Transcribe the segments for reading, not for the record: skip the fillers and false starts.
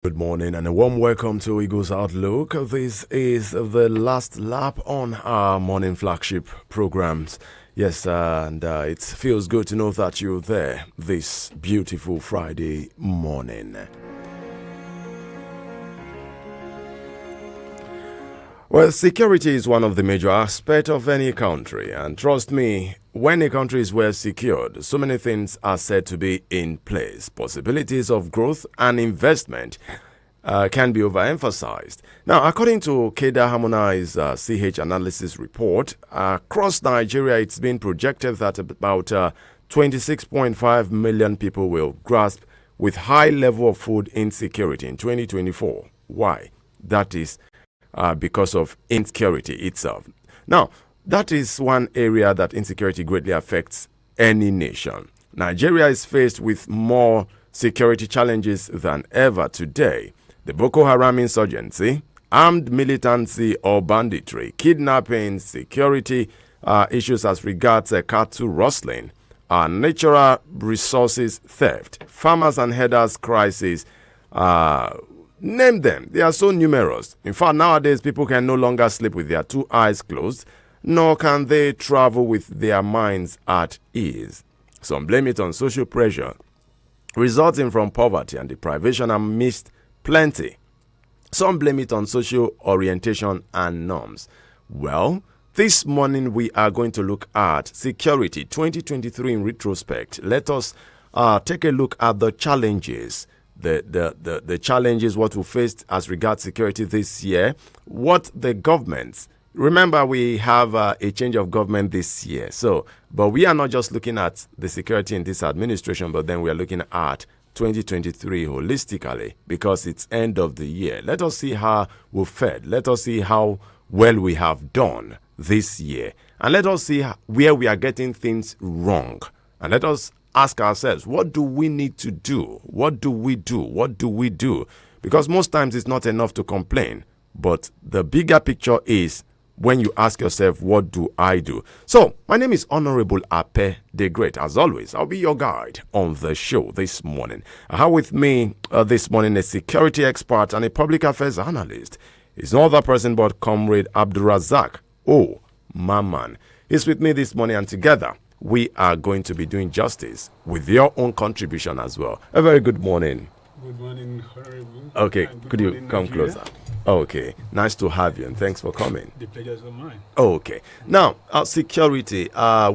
Good morning and a warm welcome to Eagles Outlook. This is the last lap on our morning flagship programs. Yes, and it feels good to know that you're there this beautiful Friday morning. Well, security is one of the major aspects of any country, and trust me, when a country is well secured, so many things are said to be in place. Possibilities of growth and investment can be overemphasized. Now, according to Keda Harmonized CH analysis report, across Nigeria, it's been projected that about 26.5 million people will grasp with high level of food insecurity in 2024. Why? That is because of insecurity itself. Now, that is one area that insecurity greatly affects any nation. Nigeria is faced with more security challenges than ever today. The Boko Haram insurgency, armed militancy or banditry, kidnapping, security issues as regards cattle rustling, natural resources theft, farmers and herders crisis, name them. They are so numerous. In fact, nowadays, people can no longer sleep with their two eyes closed, nor can they travel with their minds at ease. Some blame it on social pressure, resulting from poverty and deprivation amidst plenty. Some blame it on social orientation and norms. Well, this morning we are going to look at security 2023 in retrospect. Let us take a look at the challenges. The challenges what we faced as regards security this year, what the governments. Remember, we have a change of government this year. But we are not just looking at the security in this administration, but then we are looking at 2023 holistically because it's end of the year. Let us see how we've fared. Let us see how well we have done this year. And let us see where we are getting things wrong. And let us ask ourselves, what do we need to do? What do we do? What do we do? Because most times it's not enough to complain. But the bigger picture is when you ask yourself, what do I do? So, my name is Honorable Ape the Great. As always, I'll be your guide on the show this morning. I have with me this morning a security expert and a public affairs analyst. He's no other person but Comrade Abdurazak Maman. He's with me this morning, and together we are going to be doing justice with your own contribution as well. A very good morning. Good morning, Honorable. Okay, could you come closer? Okay, nice to have you, and thanks for coming. The pleasure is all mine. Okay, now, security,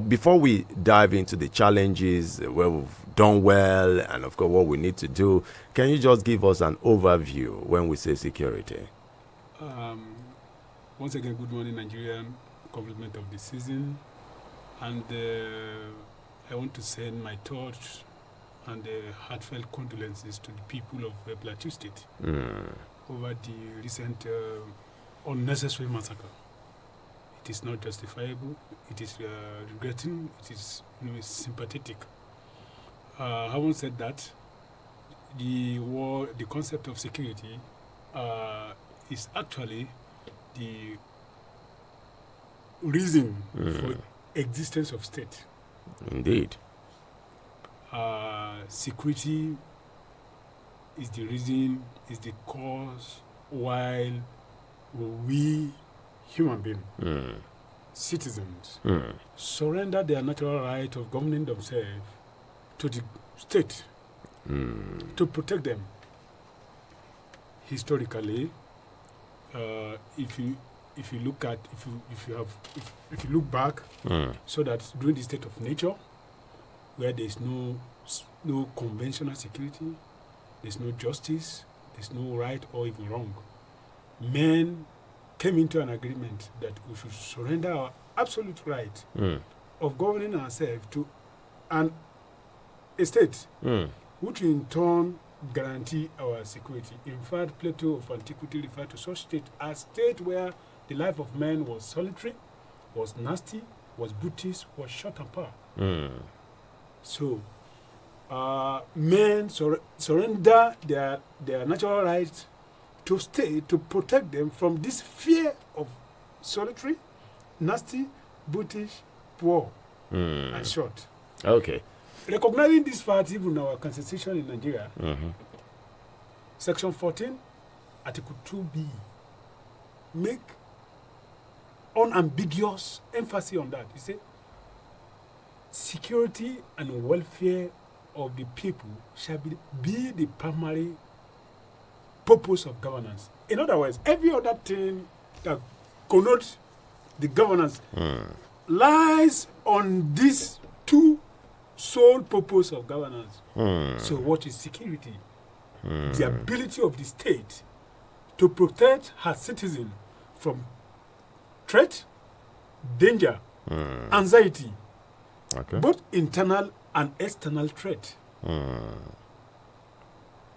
before we dive into the challenges, where we've done well, and of course what we need to do, can you just give us an overview when we say security? Once again, good morning, Nigerian, compliment of the season. And I want to send my thoughts and heartfelt condolences to the people of Plateau State over the recent unnecessary massacre. It is not justifiable. It is regretting. It is sympathetic. Having said that, the concept of security is actually the reason for existence of state. Indeed. Security is the reason, is the cause why we human beings, citizens, surrender their natural right of governing themselves to the state to protect them. Historically, if you look back, so that during the state of nature, where there's no conventional security, there's no justice, there's no right or even wrong, men came into an agreement that we should surrender our absolute right of governing ourselves to a state, which in turn guarantee our security. In fact, Plato of antiquity referred to such state as state where the life of man was solitary, was nasty, was brutish, was short and power. So, men surrender their natural rights to state to protect them from this fear of solitary, nasty, brutish, poor, and short. Okay. Recognizing this fact, even our constitution in Nigeria Section 14, Article 2B, make unambiguous emphasis on that. You say, security and welfare of the people shall be the primary purpose of governance. In other words, every other thing that connotes the governance lies on this two sole purpose of governance. So what is security? The ability of the state to protect her citizen from threat, danger, anxiety, both internal and external threat.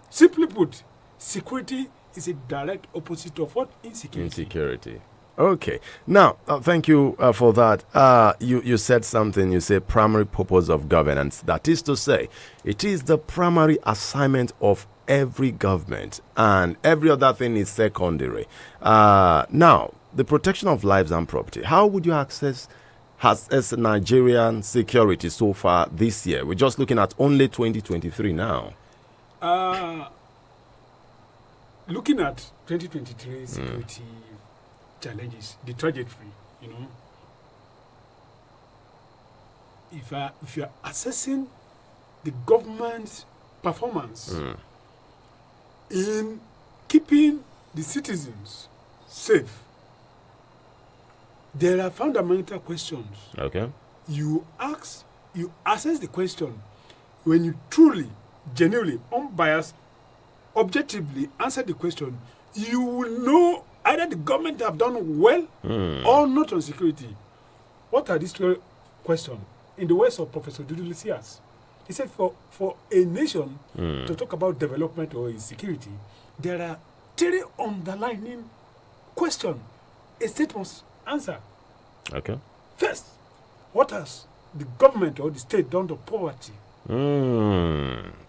Simply put, security is a direct opposite of what? Insecurity. Okay. Now, thank you for that. You said something. You say primary purpose of governance. That is to say, it is the primary assignment of every government, and every other thing is secondary. Now, the protection of lives and property. How would you assess Nigerian security so far this year? We're just looking at only 2023 now. Looking at 2023 security challenges, the trajectory, if you're assessing the government's performance in keeping the citizens safe, there are fundamental questions. Okay. You assess the question when you truly, genuinely, unbiased, objectively answer the question, you will know either the government have done well or not on security. What are these two questions? In the words of Professor Dudu Lysias, he said for a nation to talk about development or security, there are three underlying questions a state must answer. Okay. First, what has the government or the state done to poverty?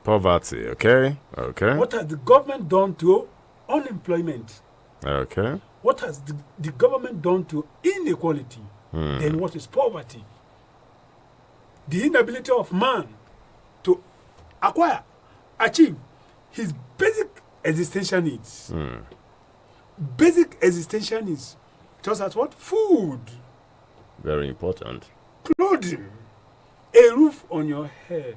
Poverty, okay. What has the government done to unemployment? Okay. What has the government done to inequality? Then what is poverty? The inability of man to acquire, achieve his basic existential needs. Basic existential needs, just as what? Food. Very important. Clothing. A roof on your head.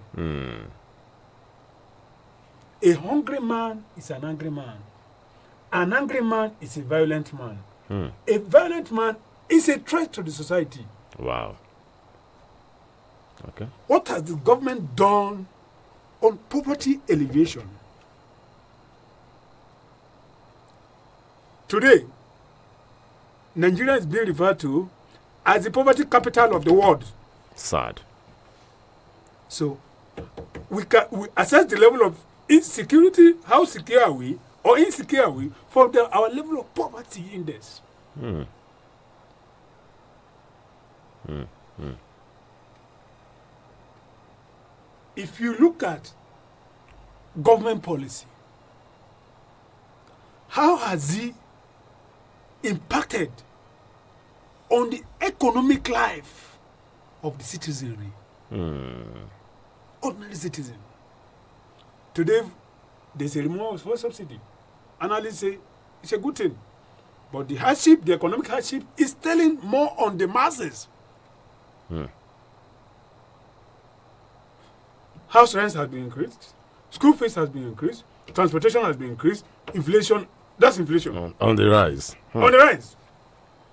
A hungry man is an angry man. An angry man is a violent man. A violent man is a threat to the society. Wow. Okay. What has the government done on poverty alleviation? Today, Nigeria is being referred to as the poverty capital of the world. Sad. So, we assess the level of insecurity, how secure are we, or insecure are we, from our level of poverty index. If you look at government policy, how has it impacted on the economic life of the citizenry? Ordinary citizen. Today, there's a removal of fuel subsidy. Analysts say it's a good thing. But the hardship, the economic hardship, is telling more on the masses. House rents have been increased. School fees has been increased. Transportation has been increased. Inflation, that's inflation. On the rise. On the rise.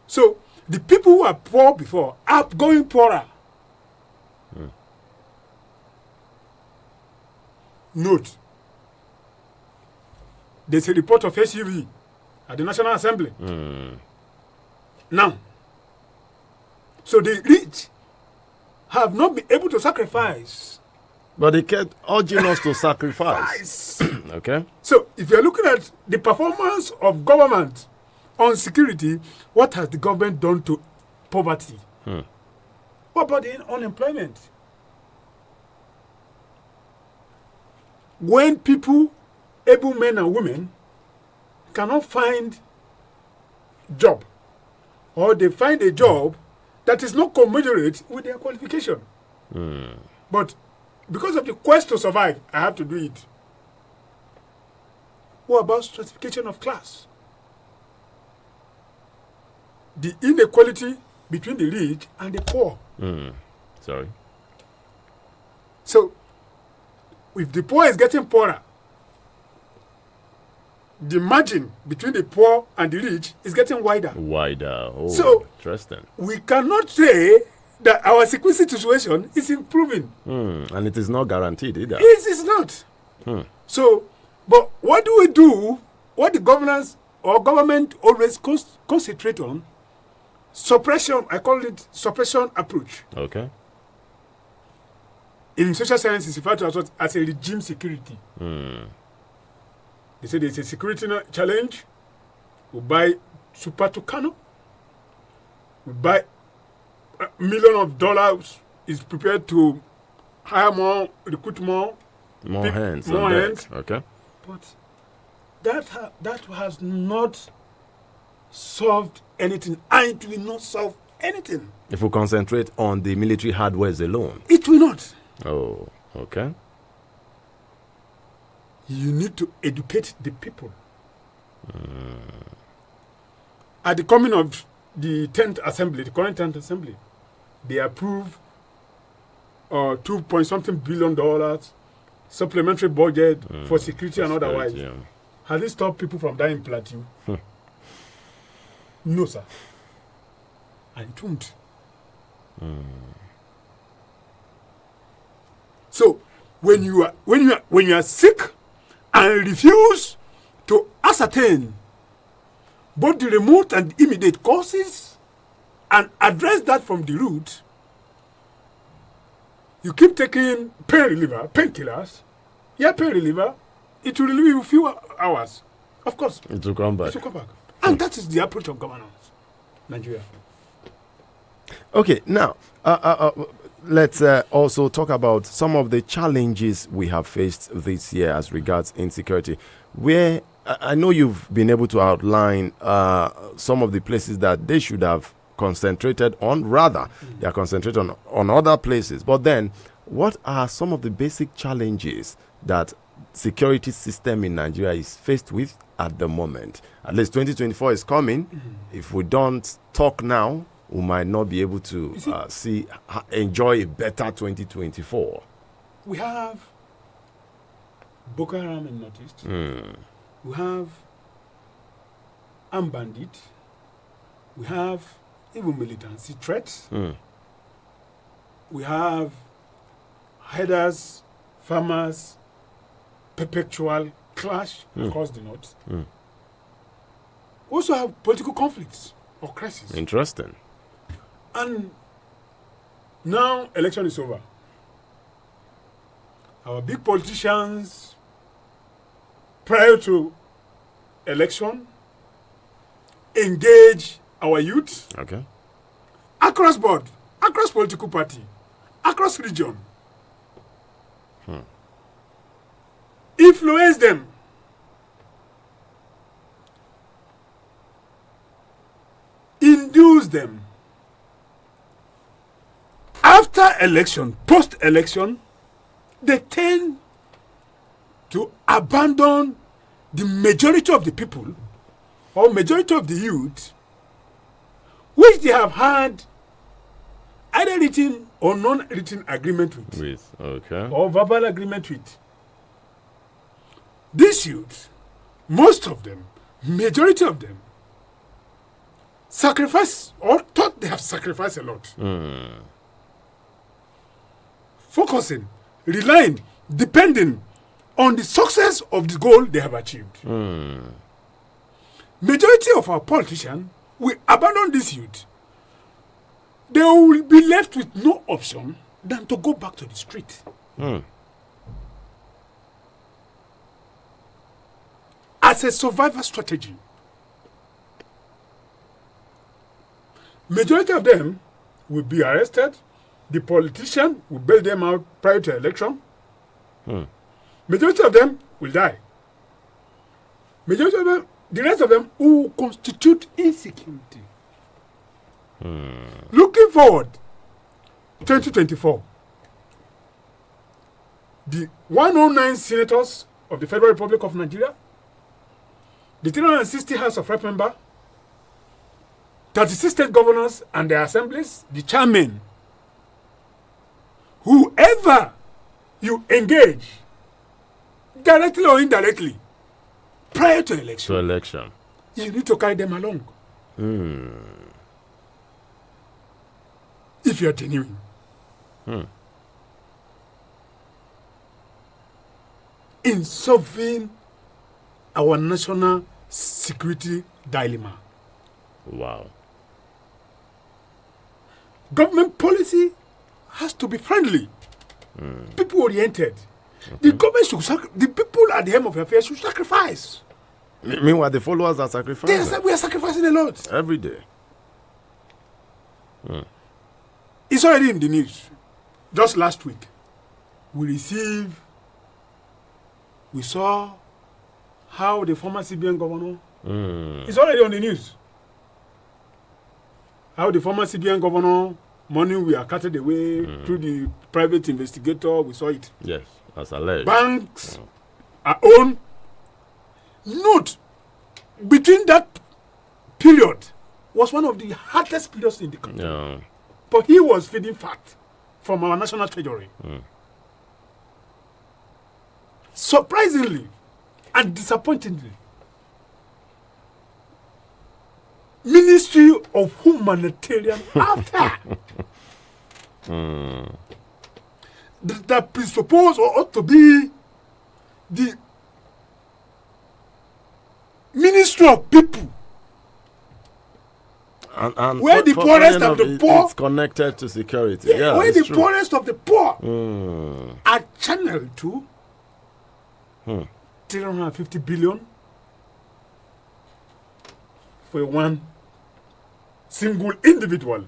So, the people who are poor before are going poorer. Note, there's a report of SUV at the National Assembly. Now, so the rich have not been able to sacrifice. But they kept urging us to sacrifice. Okay. So, if you're looking at the performance of government on security, what has the government done to poverty? What about the unemployment? When people, able men and women, cannot find job, or they find a job that is not commensurate with their qualification. But because of the quest to survive, I have to do it. What about stratification of class? The inequality between the rich and the poor. Sorry. So, if the poor is getting poorer, the margin between the poor and the rich is getting wider. Wider. Oh, so interesting. We cannot say that our security situation is improving. And it is not guaranteed either. It is not. So, but what do we do? What the governance or government always concentrate on? Suppression. I call it suppression approach. Okay. In social science, it's referred to as a regime security. They say there's a security challenge. We buy Super Tucano. We buy $1 million. Is prepared to hire more, recruit more. More hands. More hands. Okay. But that has not solved anything. And it will not solve anything. If we concentrate on the military hardware alone. It will not. Oh, okay. You need to educate the people. At the coming of the 10th Assembly, the current 10th Assembly, they approved $2-something billion supplementary budget for security and otherwise. Yeah. Has it stopped people from dying in plateau? No, sir. And it won't. So when you are sick and refuse to ascertain both the remote and immediate causes and address that from the root, you keep taking painkillers. Yeah, pain reliever. It will relieve you a few hours. Of course. It will come back. It will come back. And that is the approach of governance. Nigeria. Okay, now, let's also talk about some of the challenges we have faced this year as regards insecurity. Where I know you've been able to outline some of the places that they should have concentrated on. Rather, they are concentrated on other places. But then, what are some of the basic challenges that security system in Nigeria is faced with at the moment? At least 2024 is coming. If we don't talk now, we might not be able to enjoy a better 2024. We have Boko Haram in Northeast. We have armed bandit. We have even militancy threats. We have headers, farmers, perpetual clash across the north. We also have political conflicts or crises. Interesting. And now election is over. Our big politicians, prior to election, engage our youth across board, across political party, across region. Influence them. Induce them. After election, post-election, they tend to abandon the majority of the people or majority of the youth, which they have had either written or non-written agreement with. Or verbal agreement with. These youth, most of them, majority of them, sacrifice or thought they have sacrificed a lot. Focusing, relying, depending on the success of the goal they have achieved. Majority of our politicians will abandon this youth. They will be left with no option than to go back to the street. As a survival strategy. Majority of them will be arrested. The politician will bail them out prior to election. Majority of them will die. Majority of them, the rest of them will constitute insecurity. Looking forward, 2024, the 109 senators of the Federal Republic of Nigeria the 360 House of Rep member, 36 state governors and their assemblies, the chairman, whoever you engage, directly or indirectly, prior to election, you need to carry them along. If you are genuine. In solving our national security dilemma. Wow. Government policy has to be friendly, people oriented. The government should the people at the helm of affairs should sacrifice. Meanwhile, the followers are sacrificing. We are sacrificing a lot. Every day. It's already in the news. Just last week, we saw how the former CBN governor, it's already on the news. How the former CBN governor, money we are carted away through the private investigator, we saw it. Yes, as alleged. Banks are owned. Note, between that period was one of the hardest periods in the country. Yeah. But he was feeding fat from our national treasury. Surprisingly and disappointingly, Ministry of Humanitarian Affairs that presuppose or ought to be the Ministry of People, and where the poorest of the poor, it's connected to security. Yeah, where the true. poorest of the poor are channeled to 350 billion for one single individual.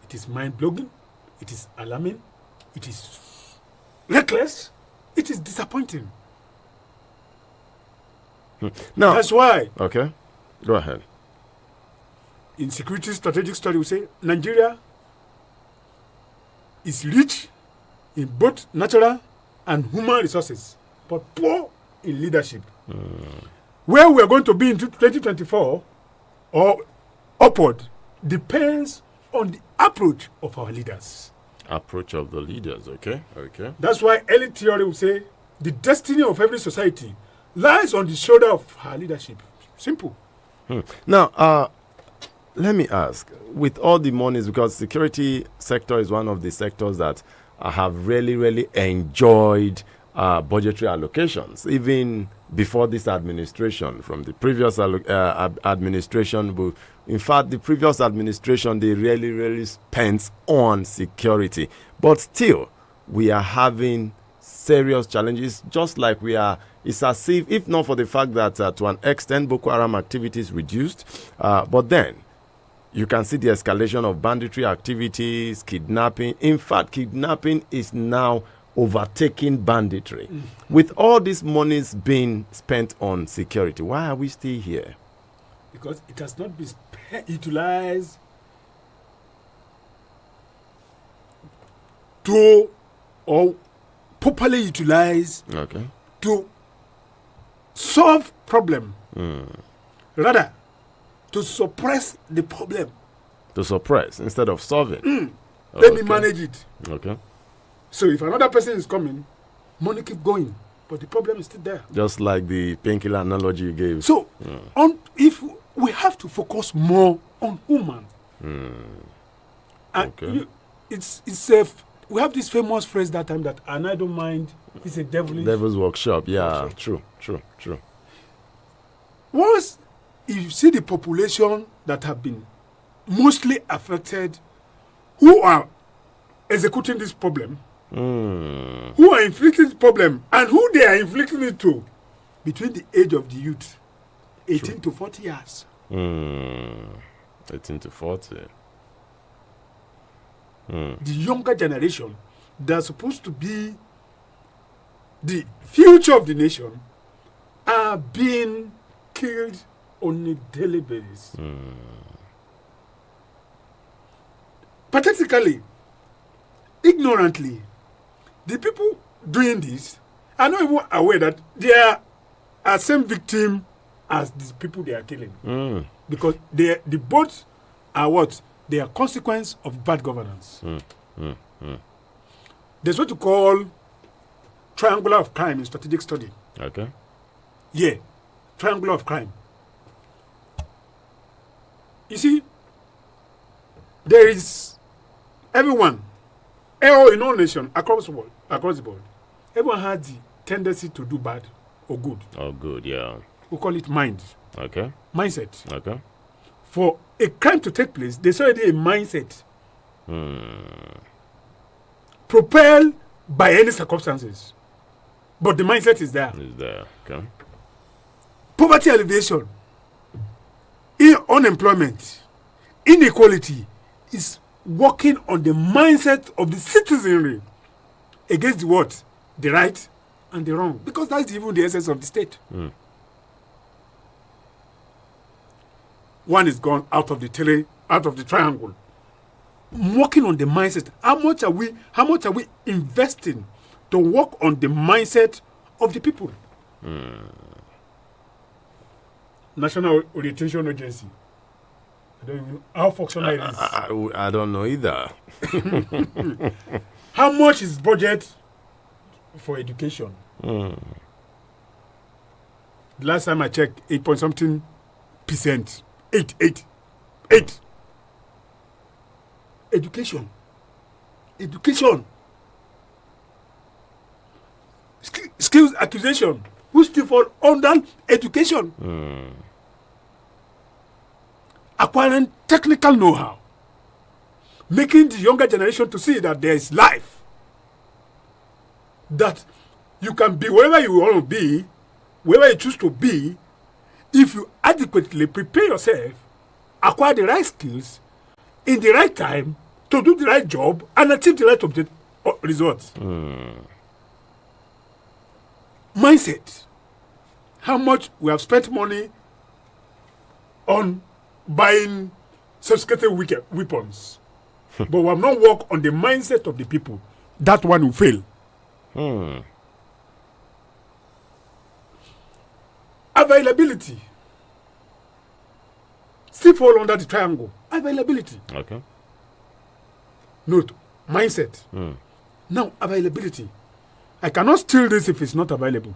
It is mind-blowing, it is alarming, it is reckless, it is disappointing. Now, that's why. Okay, go ahead. In security strategic study, we say Nigeria is rich in both natural and human resources, but poor in leadership. Where we are going to be in 2024 or upward depends on the approach of our leaders. Approach of the leaders, okay? Okay. That's why early theory will say the destiny of every society lies on the shoulder of our leadership. Simple. Now, let me ask, with all the monies, because security sector is one of the sectors that have really enjoyed budgetary allocations, even before this administration, from the previous administration. In fact, the previous administration, they really spent on security. But still, we are having serious challenges, just like we are. It's as if not for the fact that to an extent Boko Haram activities reduced, but then you can see the escalation of banditry activities, kidnapping. In fact, kidnapping is now overtaking banditry. With all these monies being spent on security, why are we still here? Because it has not been utilized to, or properly utilized to solve problem. Rather, to suppress the problem. To suppress instead of solving. Let me manage it. Okay. So if another person is coming, money keep going, but the problem is still there. Just like the painkiller analogy you gave. So, if we have to focus more on human, and we have this famous phrase that time that, and I don't mind, it's a devil's workshop. Yeah, true. Once you see the population that have been mostly affected, who are executing this problem, who are inflicting this problem, and who they are inflicting it to, between the age of the youth, 18 to 40 years. 18 to 40. The younger generation, they're supposed to be the future of the nation, are being killed on a daily basis. Pathetically, ignorantly, the people doing this are not even aware that they are same victim as these people they are killing. Because the both are what? They are consequence of bad governance. There's what you call triangular of crime in strategic study. Okay. Yeah, triangular of crime. You see, there is everyone, in all nations, across the board, everyone has the tendency to do bad or good. Oh, good, yeah. We call it mind. Okay. Mindset. Okay. For a crime to take place, there's already a mindset. Propelled by any circumstances. But the mindset is there. Is there, okay. Poverty alleviation, unemployment, inequality is working on the mindset of the citizenry against the what? The right and the wrong. Because that's even the essence of the state. One is gone out of the triangle. Working on the mindset. How much are we investing to work on the mindset of the people? National Orientation Agency. I don't even know how functional it is. I don't know either. How much is budget for education? The last time I checked, 8 point something %. 8. Education. Skills acquisition. Who still fall under education? Acquiring technical know-how. Making the younger generation to see that there is life. That you can be wherever you want to be, wherever you choose to be, if you adequately prepare yourself, acquire the right skills, in the right time, to do the right job, and achieve the right results. Mindset. How much we have spent money on buying sophisticated weapons, but we have not worked on the mindset of the people. That one will fail. Availability. Still fall under the triangle. Availability. Okay. Note, mindset. Now, availability. I cannot steal this if it's not available.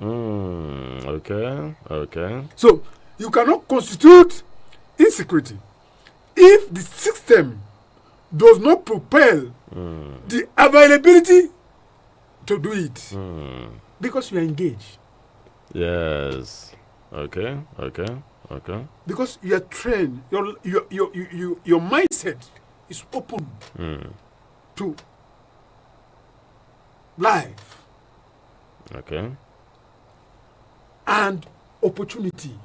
Okay. So, you cannot constitute insecurity if the system does not propel the availability to do it. Because you are engaged. Yes. Okay. Because you are trained. Your mindset is open to life. Okay. And opportunity.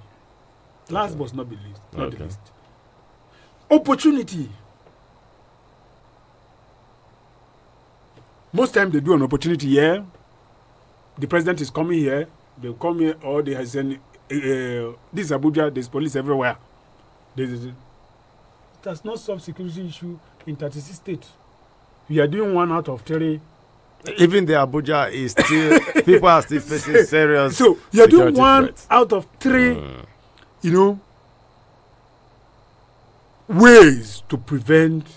Last but not the least. Opportunity. Most times they do an opportunity here. The president is coming here. They come here, or they have sent this Abuja. There's police everywhere. It does not solve security issue in 36 states. We are doing 1 out of 3. Even the Abuja is still people are still facing serious. So you are doing 1 threats. out of 3. Ways to prevent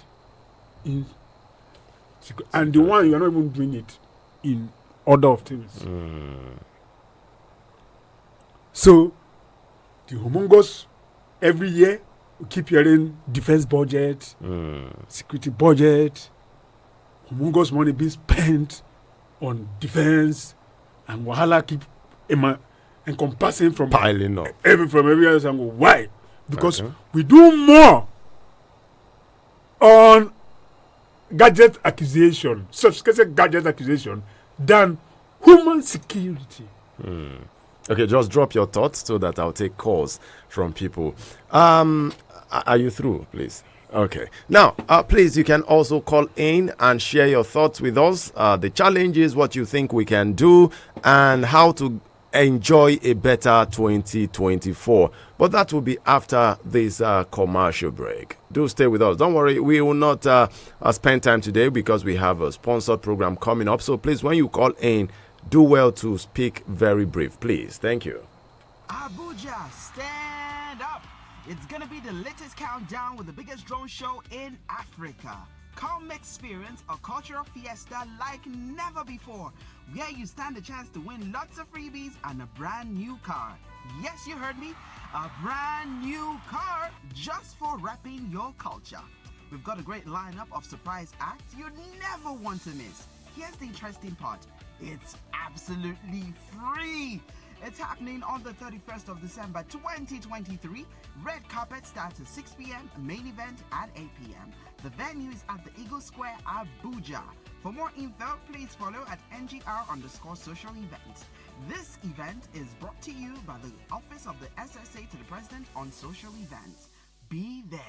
and the one you are not even doing it in order of things. So the humongous every year we keep hearing defense budget, security budget, humongous money being spent on defense, and wahala keep encompassing from piling up from every other angle. Why? Because we do more on gadget acquisition, sophisticated gadget acquisition, than human security. Okay, just drop your thoughts so that I'll take calls from people. Are you through, please? Okay. Now, please, you can also call in and share your thoughts with us. The challenges, what you think we can do, and how to enjoy a better 2024. But that will be after this commercial break. Do stay with us. Don't worry, we will not spend time today because we have a sponsored program coming up. So please, when you call in, do well to speak very brief, please. Thank you. Abuja, stand up! It's gonna be the latest countdown with the biggest drone show in Africa. Come experience a cultural fiesta like never before, where you stand a chance to win lots of freebies and a brand new car. Yes, you heard me, a brand new car just for repping your culture. We've got a great lineup of surprise acts you'd never want to miss. Here's the interesting part. It's absolutely free. It's happening on the 31st of December 2023. Red carpet starts at 6 p.m. Main event at 8 p.m. The venue is at the Eagle Square, Abuja. For more info, please follow at NGR_social events. This event is brought to you by the Office of the SSA to the President on Social Events. Be there.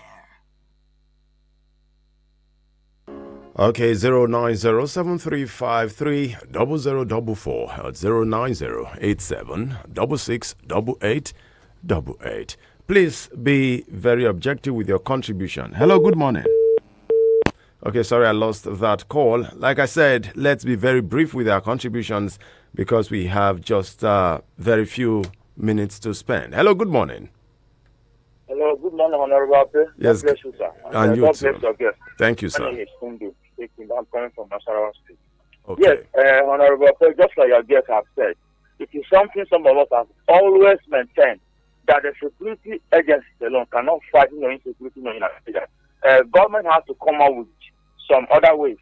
Okay, 09073530044 09087668888. Please be very objective with your contribution. Hello, good morning. Okay, sorry, I lost that call. Like I said, let's be very brief with our contributions because we have just very few minutes to spend. Hello, good morning. Hello, good morning, Honorable. Yes, God bless you, sir. And you God too. bless your guest. Thank you, My sir. name is Kundu. I'm coming from Nasarawa State. Okay. Yes, Honorable, just like your guest have said, it is something some of us have always maintained that the security agencies alone cannot fight insecurity in Nigeria. Government has to come up with some other ways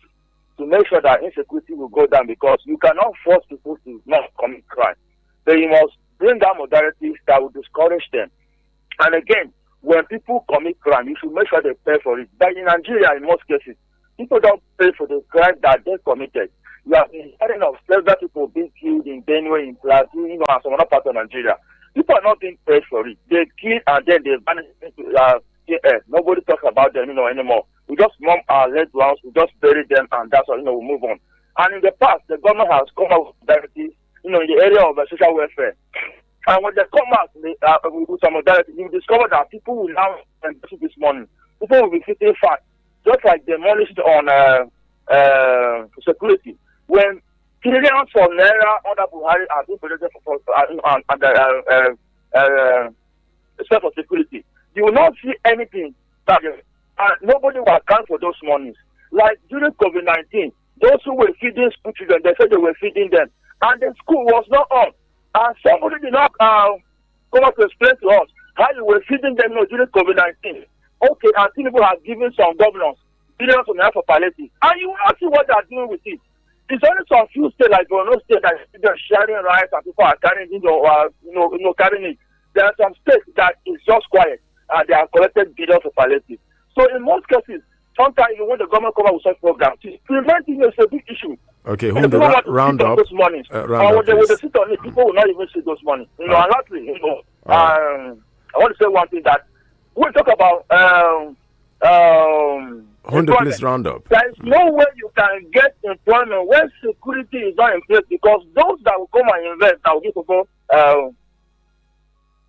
to make sure that insecurity will go down, because you cannot force people to not commit crime. So you must bring down modalities that will discourage them. And again, when people commit crime, you should make sure they pay for it. But in Nigeria, in most cases, people don't pay for the crime that they committed. You have been hearing of several people being killed in Benue, in Plateau, and some other parts of Nigeria. People are not being paid for it. They kill and then they vanish into air. Nobody talks about them, anymore. We just mom our loved ones, we just bury them, and that's all, we move on. And in the past, the government has come out with directives, in the area of social welfare. And when they come out with some modalities, you discover that people will now invest this money. People will be sitting fat, just like they managed on security. When trillions of naira under Buhari are being projected for security, you will not see anything that nobody will account for those monies. Like during COVID-19, those who were feeding school children, they said they were feeding them, and the school was not on. And somebody did not come up to explain to us how you were feeding them during COVID-19. Okay, and people have given some governors billions of naira for palliative, and you will not see what they are doing with it. It's only some few states like Borno State that are sharing rights and people are carrying carrying it. There are some states that is just quiet and they are collected billions of palliative. So in most cases, sometimes when the government come up with such programs, preventing is a big issue. Okay, round up. Round up, when they sit on it, people will not even see those money. And lastly, I want to say one thing, that we talk about please round up. There is no way you can get employment when security is not in place, because those that will come and invest, that will give people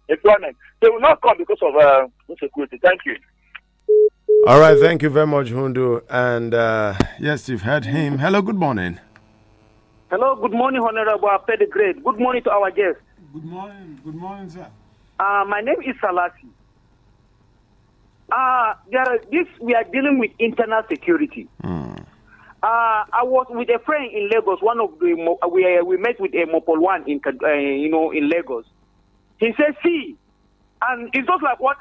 employment, they will not come because of insecurity. Thank you. All right, thank you very much, Hundu. And yes, you've heard him. Hello, good morning. Hello, good morning, Honorable Afedi Great. Good morning to our guests. Good morning, sir. My name is Salasi. We are dealing with internal security. I was with a friend in Lagos. One of the we met with a Mopol One in Lagos. He said, "See," and it's just like what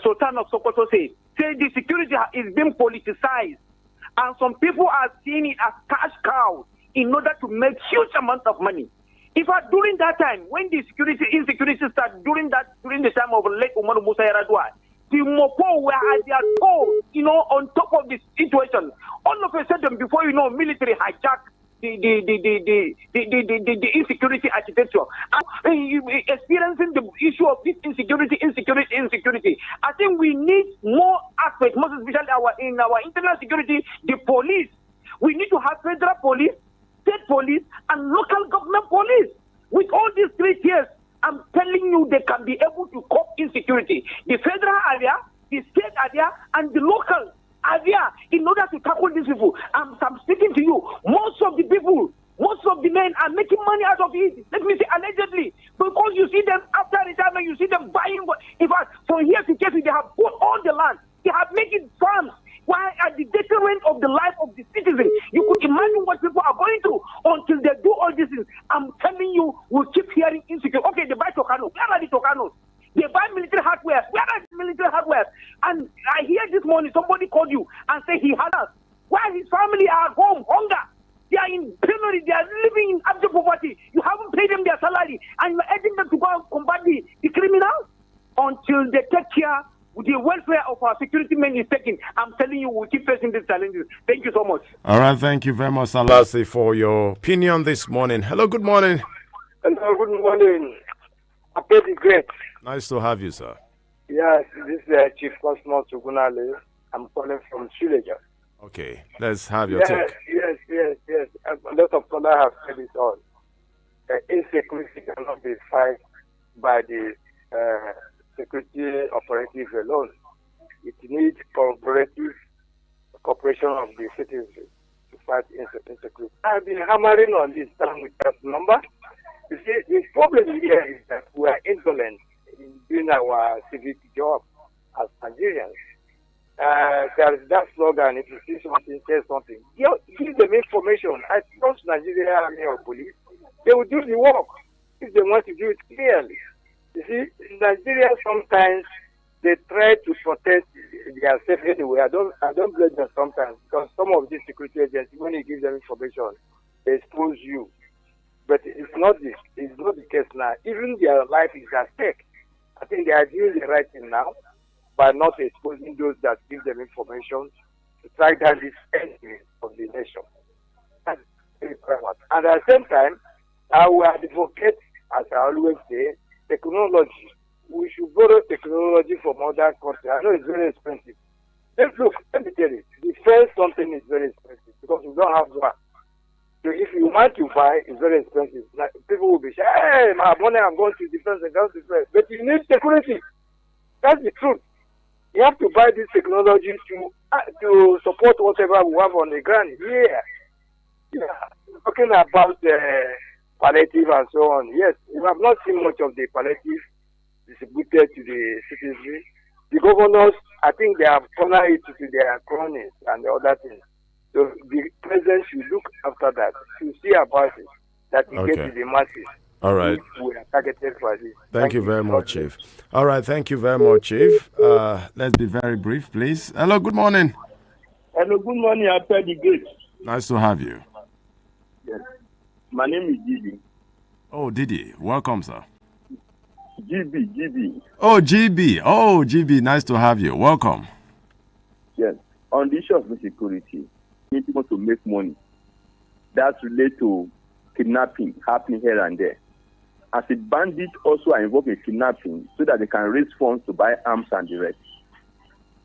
Sultan of Sokoto said. Say the security is being politicized, and some people are seeing it as cash cows in order to make huge amounts of money. In fact, during that time, when the insecurity started, during the time of late Umaru Musa Yar'Adua, the Mopo were at their toes, on top of the situation. All of a sudden, before military hijacked the insecurity architecture. Experiencing the issue of this insecurity. I think we need more aspects, most especially in our internal security, the police. We need to have federal police, state police, and local government police. With all these 3 tiers, I'm telling you, they can be able to cope insecurity. The federal area, the state area, and the local area, in order to tackle these people. I'm speaking to you. Most of the people Most of the men are making money out of it. Let me say allegedly. Because you see them after retirement, you see them buying. In fact, from here to Kefi, they have put all the land. They have made it farms. Why at the detriment of the life of the citizen? You could imagine what people are going through until they do all these things. I'm telling you, we'll keep hearing insecure. Okay, they buy Tocano. Where are the Tocanos? They buy military hardware. Where are the military hardware? And I hear this morning somebody called you and say he had us. While his family are at home, hunger. They are in penury. They are living in abject poverty. You haven't paid them their salary, and you are urging them to go and combat the criminals until they take care. The welfare of our security men is taken. I'm telling you, we'll keep facing these challenges. Thank you so much. All right, thank you very much, Salasi, for your opinion this morning. Hello, good morning. Hello, good morning. Happy the Great. Nice to have you, sir. Yes, this is Chief Cosmos Ugunale. I'm calling from Suleja. Okay, let's have your Yes. A lot of scholars have said it all. Insecurity cannot be fight by the security operative alone. It needs cooperation of the citizens to fight insecurity. I've been hammering on this time with that number. You see, the problem here is that we are indolent in doing our civic job as Nigerians. There is that slogan, if you see something, say something. Give them information. I trust Nigeria Army or police. They will do the work if they want to do it clearly. You see, in Nigeria sometimes they try to protect their safety anyway. I don't blame them sometimes because some of these security agencies, when you give them information, they expose you. But it's not the case now. Even their life is at stake. I think they are doing the right thing now by not exposing those that give them information to track down this enemy of the nation. That's very important. And at the same time, I will advocate, as I always say, technology. We should borrow technology from other countries. I know it's very expensive. Let me tell you, defense something is very expensive because we don't have one. So if you want to buy, it's very expensive. Like, people will be saying, hey, my money, I'm going to defense and going to defense. But you need security. That's the truth. You have to buy this technology to support whatever we have on the ground here. Yeah. Talking about palliative and so on. Yes, we have not seen much of the palliative distributed to the citizens. The governors, I think they have cornered it to their cronies and the other things. So the president should look after that, to see about it, that he gets to the masses. All right. We are targeted for this. Thank you very much, Chief. All right, thank you very much, Chief. Let's be very brief, please. Hello, good morning. Hello, good morning, after the gate. Nice to have you. Yes. My name is Didi. Oh, Didi. Welcome, sir. GB. Oh, GB. Oh, GB. Nice to have you. Welcome. Yes. On the issue of insecurity, need people to make money. That relates to kidnapping happening here and there. As a bandit also are involved in kidnapping so that they can raise funds to buy arms and the rest.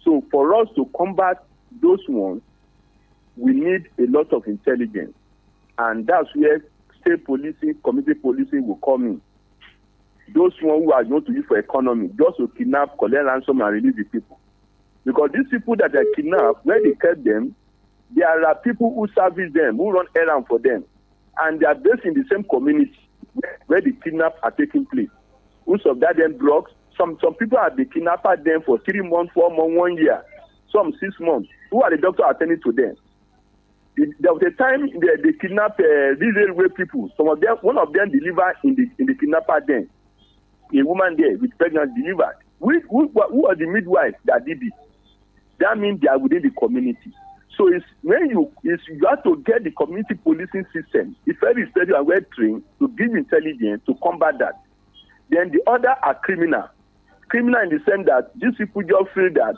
So for us to combat those ones, we need a lot of intelligence. And that's where state policing, community policing will come in. Those ones who are going to use for economy, just to kidnap, collect ransom and release the people. Because these people that are kidnapped, when they catch them, there are people who service them, who run errands for them. And they are based in the same community where the kidnaps are taking place. Most of that then blocks. Some people are the kidnapper them for 3 months, 4 months, 1 year, some 6 months. Who are the doctor attending to them? There was a time they kidnapped these railway people. Some of them, one of them delivered in the kidnapper den. A woman there with pregnancy delivered. Who are the midwives that did it? That means they are within the community. So it's when you have to get the community policing system. It's very effective and well trained to give intelligence to combat that. Then the other are criminal. Criminal in the sense that these people just feel that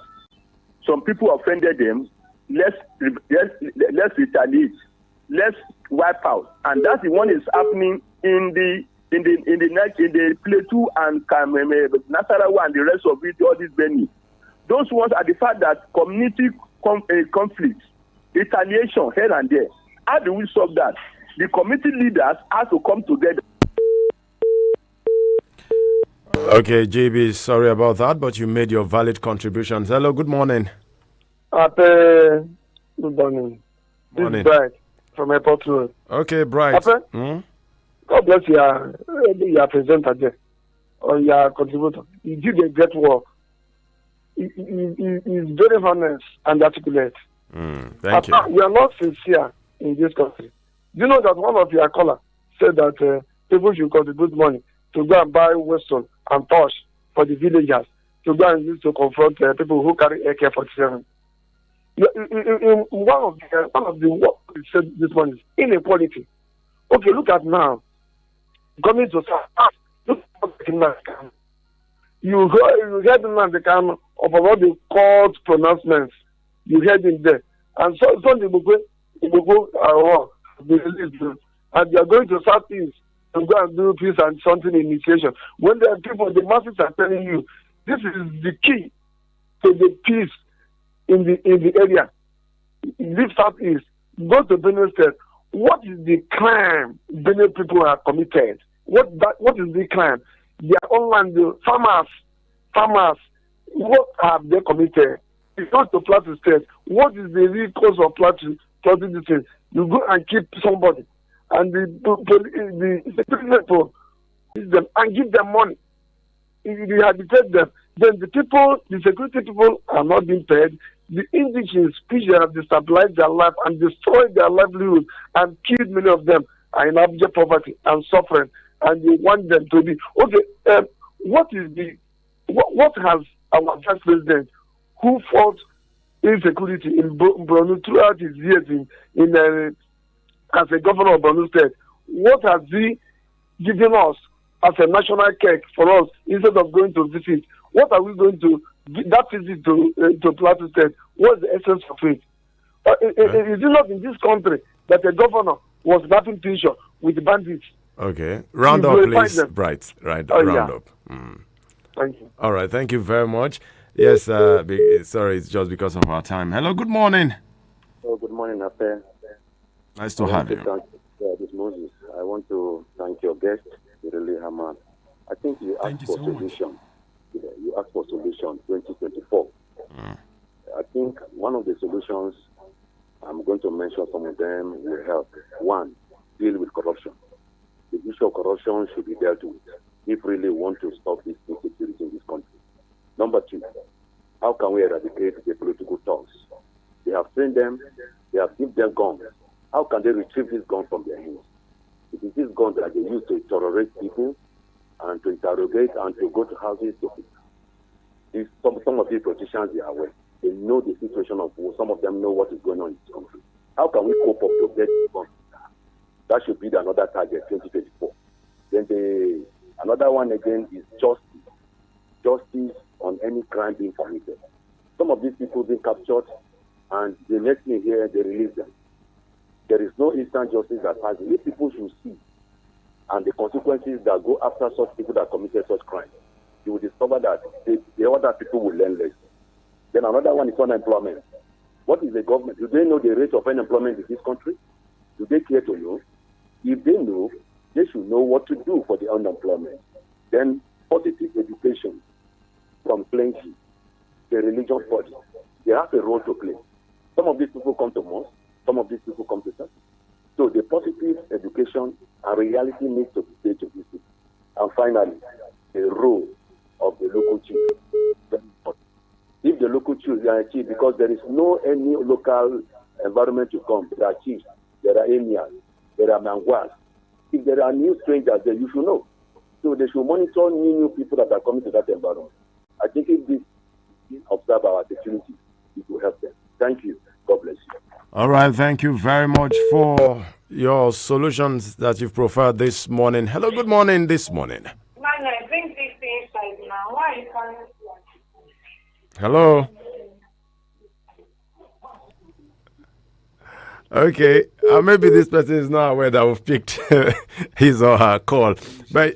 some people offended them. Let's retaliate. Let's wipe out, and that's the one is happening in the Plateau and Nasarawa and the rest of it. All these venues. Those ones are the fact that community conflicts, retaliation here and there. How do we solve that? The community leaders have to come together. Okay, JB, sorry about that, but you made your valid contributions. Hello, good morning. Good morning. Morning. This is Bright. from Airport Road. Okay, Bright. Papa, God bless your presenter there, or your contributor. He did a great work. He is very honest and articulate. Thank you. We are not sincere in this country. Do you know that one of your callers said that people should contribute money to go and buy whistle and torch for the villagers to go and use to confront people who carry AK-47? One of the what he said this morning is inequality. Okay, look at now. Coming to South, look at the you heard him at the camera of all the court pronouncements. You heard him there. And so Sunday Igbo be released. And they are going to Southeast to go and do peace and something initiation. When the people, the masses are telling you, this is the key to the peace in the area. This Southeast, go to Benue State. What is the crime Benue people have committed? What is the crime? Their own land, the farmers, what have they committed? It goes to Plateau State. What is the real cause of Plateau State? You go and keep somebody, and the security people them and give them money. If you rehabilitate them, then the security people are not being paid. The indigenous people have destabilized their life and destroyed their livelihood and killed many of them are in abject poverty and suffering, and they want them to be okay. What has our vice president, who fought insecurity in Borno throughout his years as a governor of Borno State, what has he given us as a national cake for us instead of going to visit? What are we going to that visit to Plateau State? What's the essence of it? Is it not in this country that a governor was mapping picture with bandits? Okay, round up, please. Bright, right? Round up. Thank you. All right, thank you very much. Yes, sorry, it's just because of our time. Hello, good morning. Oh, good morning, Ape. Nice to have you. This Moses. I want to thank your guest, really Hamad. I think you asked for solution. Yeah, you asked for solution 2024. I think one of the solutions, I'm going to mention some of them, will help. One, deal with corruption. The issue of corruption should be dealt with if really want to stop this insecurity in this country. Number two, how can we eradicate the political thugs? They have trained them, they have given them guns. How can they retrieve these guns from their hands? It is these guns that they use to terrorize people and to interrogate and to go to houses to people. Some of these politicians, they are aware. They know the situation of war. Some of them know what is going on in this country. How can we cope up to get these guns? That should be another target, 2024. Then another one again is justice. Justice on any crime being committed. Some of these people being captured, and the next thing here, they release them. There is no instant justice that passes. If people should see, and the consequences that go after such people that committed such crimes, you will discover that the other people will learn less. Then another one is unemployment. What is the government? Do they know the rate of unemployment in this country? Do they care to know? If they know, they should know what to do for the unemployment. Then positive education from clergy, the religious body. They have a role to play. Some of these people come to mosque, some of these people come to church. So the positive education and reality needs to be paid to these people. And finally, the role of the local chief. If the local chiefs are chief, because there is no any local environment to come, there are chiefs, there are emirs, there are mangwas. If there are new strangers there, you should know. So they should monitor new people that are coming to that environment. I think if this observe our security, it will help them. Thank you. God bless you. All right, thank you very much for your solutions that you've profiled this morning. Hello, good morning this morning. Man, I bring this inside now. Why you can't? Hello. Okay, maybe this person is not aware that we've picked his or her call, but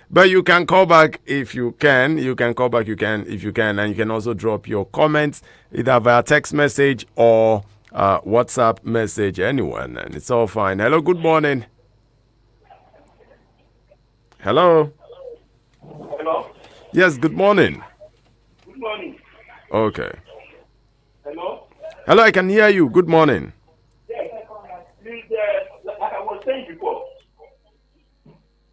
but you can call back if you can. You can call back if you can, and you can also drop your comments either via text message or WhatsApp message. Anyone, and it's all fine. Hello, good morning. Hello. Hello. Yes, good morning. Good morning. Okay. Hello. Hello, I can hear you. Good morning.